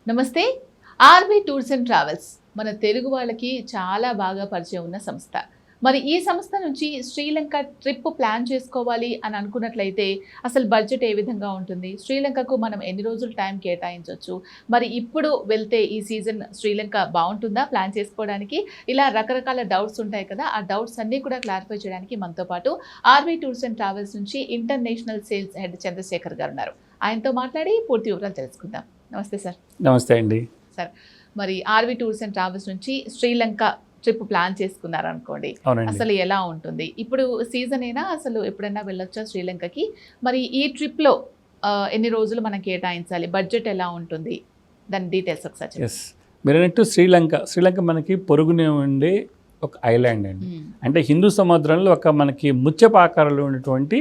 నమస్తే. RV tours and travels మన తెలుగు వాళ్ళకి చాలా బాగా పరిచయం ఉన్న సంస్థ. మరి ఈ సంస్థ నుంచి శ్రీలంక ట్రిప్ ప్లాన్ చేసుకోవాలి అని అనుకున్నట్లయితే అసలు బడ్జెట్ ఏ విధంగా ఉంటుంది? శ్రీలంకకు మనం ఎన్ని రోజులు టైం కేటాయించొచ్చు? మరి ఇప్పుడు వెళ్తే ఈ సీజన్ శ్రీలంక బావుంటుందా ప్లాన్ చేసుకోవడానికి? ఇలా రకరకాల డౌట్స్ ఉంటాయి కదా! ఆ డౌట్స్ అన్నీ కూడా క్లారిఫై చేయడానికి మనతో పాటు ఆర్‌వి టూర్స్ అండ్ ట్రావెల్స్ నుంచి ఇంటర్నేషనల్ సేల్స్ హెడ్ చంద్రశేఖర్ గారు ఉన్నారు. ఆయనతో మాట్లాడి పూర్తి వివరాలు తెలుసుకుందాం. నమస్తే సార్. నమస్తే అండి. సార్, మరి ఆర్‌వి టూర్స్ అండ్ ట్రావెల్స్ నుంచి శ్రీలంక ట్రిప్ ప్లాన్ చేసుకున్నారనుకోండి. అవునండి. అసలు ఎలా ఉంటుంది? ఇప్పుడు సీజన్ అయినా అసలు ఎప్పుడైనా వెళ్ళొచ్చా శ్రీలంకకి? మరి ఈ ట్రిప్‌లో ఎన్ని రోజులు మనం కేటాయించాలి? బడ్జెట్ ఎలా ఉంటుంది? దాని డీటెయిల్స్ ఒకసారి చెప్పండి. ఎస్, మీరన్నట్టు శ్రీలంక మనకి పొరుగునే ఉండే ఒక ఐలాండ్ అండి. అంటే హిందూ సముద్రంలో ఒక మనకి ముత్యపాకారంలో ఉన్నటువంటి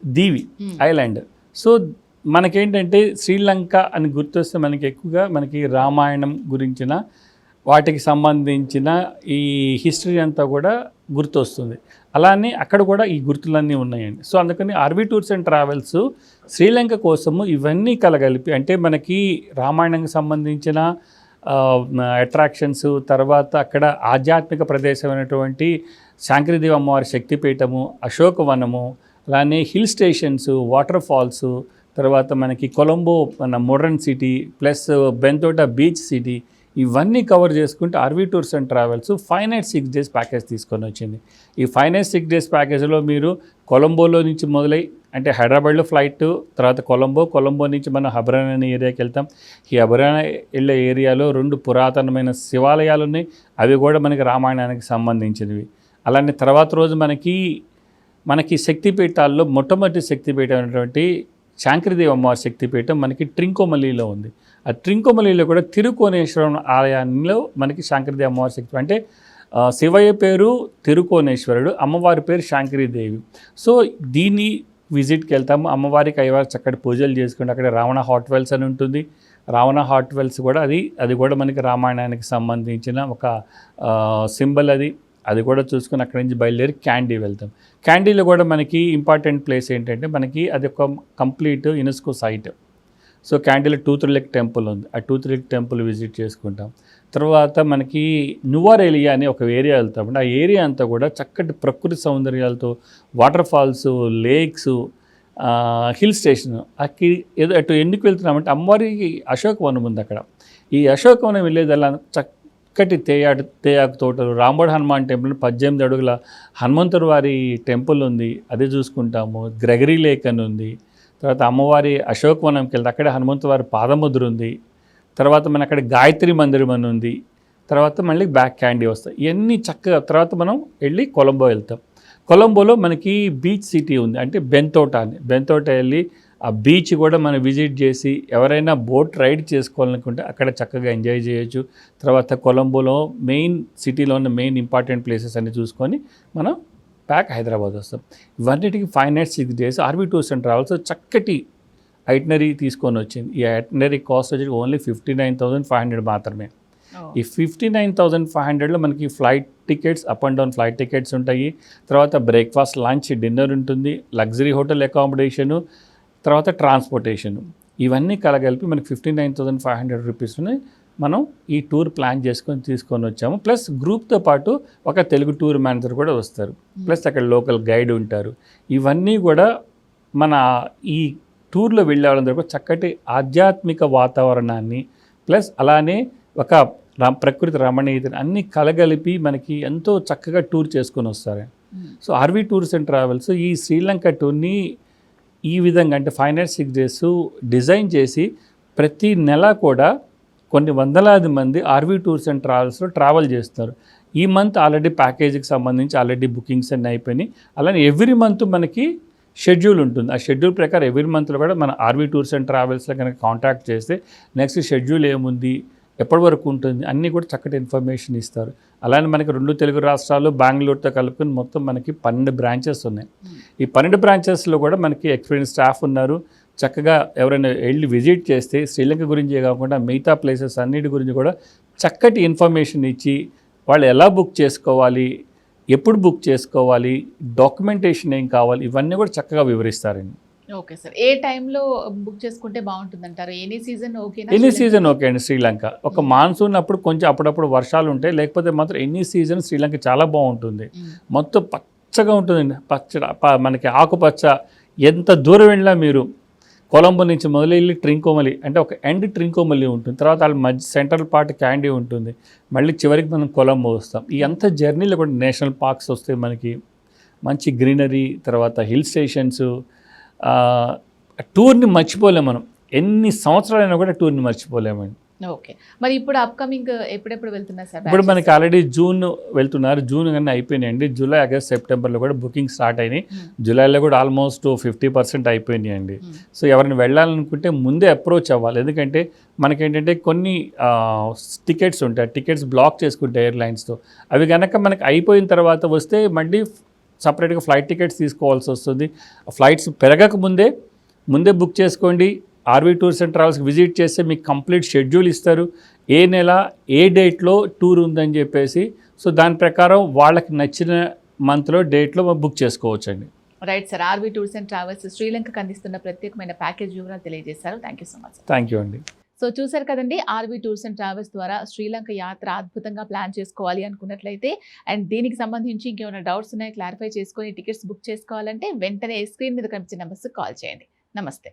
దీవి ఐలాండ్. సో మనకేంటంటే శ్రీలంక అని గుర్తొస్తే మనకి ఎక్కువగా మనకి రామాయణం గురించిన వాటికి సంబంధించిన ఈ హిస్టరీ అంతా కూడా గుర్తొస్తుంది. అలానే అక్కడ కూడా ఈ గుర్తులన్నీ ఉన్నాయండి. సో అందుకని RV tours and travels Sri Lanka కోసము ఇవన్నీ కలగలిపి, అంటే మనకి రామాయణంకి సంబంధించిన అట్రాక్షన్స్, తర్వాత అక్కడ ఆధ్యాత్మిక ప్రదేశమైనటువంటి శాంకరీదేవి అమ్మవారి శక్తిపీఠము, అశోకవనము, అలానే హిల్ స్టేషన్స్, వాటర్ ఫాల్స్, తర్వాత మనకి కొలంబో మన modern city plus Bentota beach city, ఇవన్నీ కవర్ చేసుకుంటే RV tours and travels 5 nights 6 days package తీసుకొని వచ్చింది. ఈ 5 nights 6 days ప్యాకేజ్లో మీరు కొలంబోలో నుంచి మొదలై, అంటే హైదరాబాద్లో ఫ్లైట్, తర్వాత కొలంబో నుంచి మనం హబరానా అనే ఏరియాకి వెళ్తాం. ఈ హబరానా వెళ్ళే ఏరియాలో 2 పురాతనమైన శివాలయాలు ఉన్నాయి. అవి కూడా మనకి రామాయణానికి సంబంధించినవి. అలానే తర్వాత రోజు మనకి శక్తిపీఠాల్లో మొట్టమొదటి శక్తిపీఠం అయినటువంటి శాంకరీదేవి అమ్మవారి శక్తిపీఠం మనకి ట్రింకోమల్లిలో ఉంది. ఆ ట్రింకోమల్లిలో కూడా తిరుకోనేశ్వరం ఆలయంలో మనకి శాంకరీదేవి అమ్మవారి శక్తి, అంటే శివయ్య పేరు తిరుకోనేశ్వరుడు, అమ్మవారి పేరు శాంకరీదేవి. సో దీన్ని విజిట్కి వెళ్తాము. అమ్మవారికి అయ్యవారు చక్కటి పూజలు చేసుకుంటే అక్కడ రావణ హాట్ వెల్స్ అని ఉంటుంది. రావణ హాట్ వెల్స్ కూడా అది కూడా మనకి రామాయణానికి సంబంధించిన ఒక సింబల్. అది కూడా చూసుకుని అక్కడి నుంచి బయలుదేరి క్యాండీ వెళ్తాం. క్యాండీలో కూడా మనకి ఇంపార్టెంట్ ప్లేస్ ఏంటంటే మనకి అది ఒక కంప్లీట్ యునెస్కో సైట్. సో క్యాండీలో టూత్రిలిక్ టెంపుల్ ఉంది. ఆ టూత్రిలిక్ టెంపుల్ విజిట్ చేసుకుంటాం. తర్వాత మనకి నువారేలియా అనే ఒక ఏరియా వెళ్తాం. ఆ ఏరియా అంతా కూడా చక్కటి ప్రకృతి సౌందర్యాలతో, water falls, lakes, hill station. ఏదో అటు ఎందుకు వెళ్తున్నామంటే అమ్మవారికి అశోకవనం ఉంది అక్కడ. ఈ అశోకవనం వెళ్ళేదల్లా చక్కటి తేయాకు తోటలు, రాంబోడ్ హనుమాన్ టెంపుల్ 18 అడుగుల హనుమంతుడి వారి టెంపుల్ ఉంది, అది చూసుకుంటాము. గ్రెగరీ లేక్ అని ఉంది. తర్వాత అమ్మవారి అశోకవనంకి వెళ్తే అక్కడే హనుమంతు వారి పాదముద్ర ఉంది. తర్వాత మన అక్కడ గాయత్రి మందిరం అని ఉంది. తర్వాత మళ్ళీ బ్యాక్ క్యాండీ వస్తాయి. ఇవన్నీ చక్కగా తర్వాత మనం వెళ్ళి కొలంబో వెళ్తాం. కొలంబోలో మనకి బీచ్ సిటీ ఉంది, అంటే బెంతోటా వెళ్ళి ఆ బీచ్ కూడా మనం విజిట్ చేసి ఎవరైనా బోట్ రైడ్ చేసుకోవాలనుకుంటే అక్కడ చక్కగా ఎంజాయ్ చేయొచ్చు. తర్వాత కొలంబోలో మెయిన్ సిటీలో ఉన్న మెయిన్ ఇంపార్టెంట్ ప్లేసెస్ అన్ని చూసుకొని మనం బ్యాక్ హైదరాబాద్ వస్తాం. ఇవన్నిటికి 5 nights 6 days RV tours and travels చక్కటి ఐటినరీ తీసుకొని వచ్చింది. ఈ ఐటినరీ కాస్ట్ వచ్చి ఓన్లీ 59,500 మాత్రమే. ఈ 59,500లో మనకి flight tickets, up and down flight tickets ఉంటాయి. తర్వాత బ్రేక్ఫాస్ట్, లంచ్, డిన్నర్ ఉంటుంది. లగ్జరీ హోటల్ అకామిడేషను, తర్వాత ట్రాన్స్పోర్టేషను, ఇవన్నీ కలగలిపి మనకి 59,500 రూపీస్ని మనం ఈ టూర్ ప్లాన్ తీసుకొని వచ్చాము. ప్లస్ గ్రూప్తో పాటు ఒక తెలుగు టూర్ మేనేజర్ కూడా వస్తారు. ప్లస్ అక్కడ లోకల్ గైడ్ ఉంటారు. ఇవన్నీ కూడా మన ఈ టూర్లో వెళ్ళే వాళ్ళందరూ కూడా చక్కటి ఆధ్యాత్మిక వాతావరణాన్ని ప్లస్ అలానే ఒక ప్రకృతి రమణీయతని అన్నీ కలగలిపి మనకి ఎంతో చక్కగా టూర్ చేసుకొని వస్తారు. So RV tours and travels ఈ శ్రీలంక టూర్ని ఈ విధంగా, అంటే 5 nights 6 days డిజైన్ చేసి ప్రతి నెల కూడా కొన్ని వందలాది మంది ఆర్‌వి టూర్స్ అండ్ ట్రావెల్స్లో ట్రావెల్ చేస్తున్నారు. ఈ మంత్ ఆల్రెడీ ప్యాకేజీకి సంబంధించి ఆల్రెడీ బుకింగ్స్ అన్నీ అయిపోయినాయి. అలానే ఎవ్రీ మంత్ మనకి షెడ్యూల్ ఉంటుంది. ఆ షెడ్యూల్ ప్రకారం ఎవ్రీ మంత్లో కూడా మన ఆర్‌వి టూర్స్ అండ్ ట్రావెల్స్లో కనుక కాంటాక్ట్ చేస్తే నెక్స్ట్ షెడ్యూల్ ఏముంది, ఎప్పటి వరకు ఉంటుంది, అన్నీ కూడా చక్కటి ఇన్ఫర్మేషన్ ఇస్తారు. అలానే మనకి 2 తెలుగు రాష్ట్రాలు బెంగళూరుతో కలుపుకొని మొత్తం మనకి 12 బ్రాంచెస్ ఉన్నాయి. ఈ 12 బ్రాంచెస్లో కూడా మనకి ఎక్స్పీరియన్స్ స్టాఫ్ ఉన్నారు. చక్కగా ఎవరైనా వెళ్ళి విజిట్ చేస్తే శ్రీలంక గురించే కాకుండా మిగతా ప్లేసెస్ అన్నిటి గురించి కూడా చక్కటి ఇన్ఫర్మేషన్ ఇచ్చి వాళ్ళు ఎలా బుక్ చేసుకోవాలి, ఎప్పుడు బుక్ చేసుకోవాలి, డాక్యుమెంటేషన్ ఏం కావాలి, ఇవన్నీ కూడా చక్కగా వివరిస్తారండి. Okay sir. ఏ టైంలో బుక్ చేసుకుంటే బాగుంటుందంటారు? ఎనీ సీజన్ ఓకేనా? ఎనీ సీజన్ ఓకే అండి శ్రీలంక. ఒక మాన్సూన్ అప్పుడు కొంచెం అప్పుడప్పుడు వర్షాలు ఉంటాయి, లేకపోతే మాత్రం ఎనీ సీజన్ శ్రీలంక చాలా బాగుంటుంది. మొత్తం పచ్చగా ఉంటుందండి, మనకి ఆకుపచ్చ. ఎంత దూరం వెళ్ళినా మీరు కొలంబో నుంచి మొదలెళ్ళి ట్రింకోమలి అంటే ఒక ఎండ్ ట్రింకోమలి ఉంటుంది, తర్వాత వాళ్ళ మధ్య సెంట్రల్ పార్ట్ క్యాండీ ఉంటుంది, మళ్ళీ చివరికి మనం కొలంబో వస్తాం. ఈ అంత జర్నీలో కూడా నేషనల్ పార్క్స్ వస్తాయి మనకి, మంచి గ్రీనరీ, తర్వాత హిల్ స్టేషన్స్. టూర్ని మర్చిపోలేము మనం, ఎన్ని సంవత్సరాలైనా కూడా టూర్ని మర్చిపోలేమండి. ఓకే. మరి ఇప్పుడు అప్కమింగ్ ఎప్పుడెప్పుడు వెళ్తున్నారు సార్? ఇప్పుడు మనకి ఆల్రెడీ జూన్ వెళ్తున్నారు, జూన్ కన్నా అయిపోయినాయండి. జూలై, ఆగస్ట్, సెప్టెంబర్లో కూడా బుకింగ్ స్టార్ట్ అయినాయి. జూలైలో కూడా ఆల్మోస్ట్ 50% అయిపోయినాయి అండి. సో ఎవరిని వెళ్ళాలనుకుంటే ముందే అప్రోచ్ అవ్వాలి, ఎందుకంటే మనకేంటంటే కొన్ని టికెట్స్ ఉంటాయి, టికెట్స్ బ్లాక్ చేసుకుంటాయి ఎయిర్లైన్స్తో. అవి కనుక మనకి అయిపోయిన తర్వాత వస్తే మళ్ళీ సపరేట్గా ఫ్లైట్ టికెట్స్ తీసుకోవాల్సి వస్తుంది. ఫ్లైట్స్ పెరగక ముందే బుక్ చేసుకోండి. ఆర్వీ టూర్స్ అండ్ ట్రావెల్స్కి విజిట్ చేస్తే మీకు కంప్లీట్ షెడ్యూల్ ఇస్తారు, ఏ నెల ఏ డేట్లో టూర్ ఉందని చెప్పేసి. సో దాని ప్రకారం వాళ్ళకి నచ్చిన మంత్లో డేట్లో బుక్ చేసుకోవచ్చండి. Right sir. RV tours and travels శ్రీలంకకు అందిస్తున్న ప్రత్యేకమైన ప్యాకేజ్ వివరాలు తెలియజేశారు. Thank you so much. Thank you అండి. సో చూసారు కదండి, ఆర్వీ టూర్స్ అండ్ ట్రావెల్స్ ద్వారా శ్రీలంక యాత్ర అద్భుతంగా ప్లాన్ చేసుకోవాలి అనుకున్నట్లయితే, అండ్ దీనికి సంబంధించి ఇంకేమైనా డౌట్స్ ఉన్నాయో క్లారిఫై చేసుకొని టికెట్స్ బుక్ చేసుకోవాలంటే వెంటనే స్క్రీన్ మీద కనిపించే నెంబర్స్కి కాల్ చేయండి. నమస్తే.